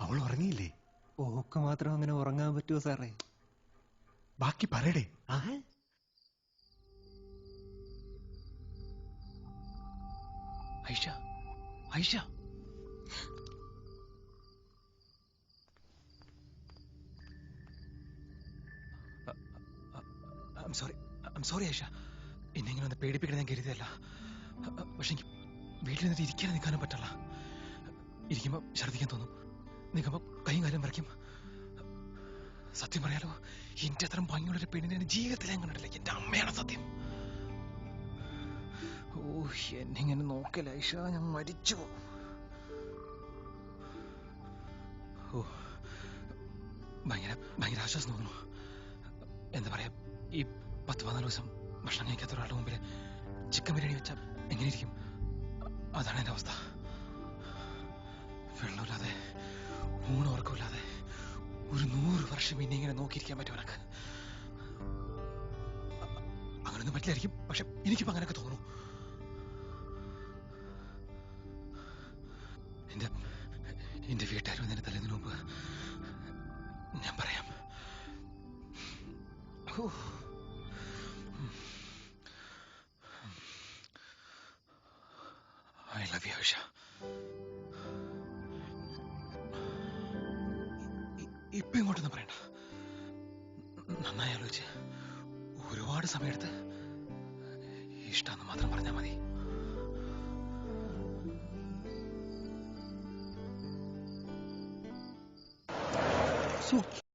അവൾ ഉറങ്ങിയില്ലേ? ഓക്ക് മാത്രം അങ്ങനെ ഉറങ്ങാൻ പറ്റുമോ സാറേ? ബാക്കി പറയടേ. ഐഷ, ഐഷ, സോറി ഐഷ, എന്നെ ഇങ്ങനെ ഒന്ന് പേടിപ്പിക്കണം ഞാൻ കരുതിയല്ല. പക്ഷെ എനിക്ക് വീട്ടിൽ നിന്നിട്ട് ഇരിക്കാനും നിൽക്കാനും പറ്റല്ല. ഇരിക്കുമ്പോൾ ഛർദ്ദിക്കാൻ തോന്നും, നിൽക്കുമ്പോൾ കൈയും കാര്യം വരയ്ക്കും. സത്യം പറയാലോ, എന്റെ അത്ര ഭംഗിയുള്ളൊരു പെണ്ണിനെ ജീവിതത്തിൽ ഞാൻ കണ്ടിട്ടില്ല. എന്റെ അമ്മയാണ് സത്യം. ഓ, എന്നെ ഇങ്ങനെ നോക്കല ഐഷ, ഞാൻ മരിച്ചു. ഓ, ഭയങ്കര ആശ്വാസം തോന്നുന്നു. എന്താ പറയാ, ഈ 10-14 ദിവസം ഭക്ഷണം കഴിക്കാത്ത ഒരാളുടെ മുമ്പിൽ ചിക്കൻ ബിരിയാണി വെച്ചാൽ എങ്ങനെയിരിക്കും? അതാണ് എൻ്റെ അവസ്ഥ. വെള്ളമില്ലാതെ ഊണോർക്കമില്ലാതെ ഒരു 100 വർഷം ഇനി ഇങ്ങനെ നോക്കിയിരിക്കാൻ പറ്റും എനക്ക്. അങ്ങനൊന്നും പറ്റില്ലായിരിക്കും, പക്ഷെ എനിക്കിപ്പോ അങ്ങനെയൊക്കെ തോന്നുന്നു. എന്റെ വീട്ടുകാർ വന്നതിന് തലേന്നതിന് മുമ്പ് ഞാൻ പറയാം. I love you, Aisha. ഇപ്പൊ ഇങ്ങോട്ടൊന്നും പറയണ്ട. നന്നായി ആലോചിച്ച് ഒരുപാട് സമയമെടുത്ത് ഇഷ്ടമെന്ന് മാത്രം പറഞ്ഞാൽ മതി.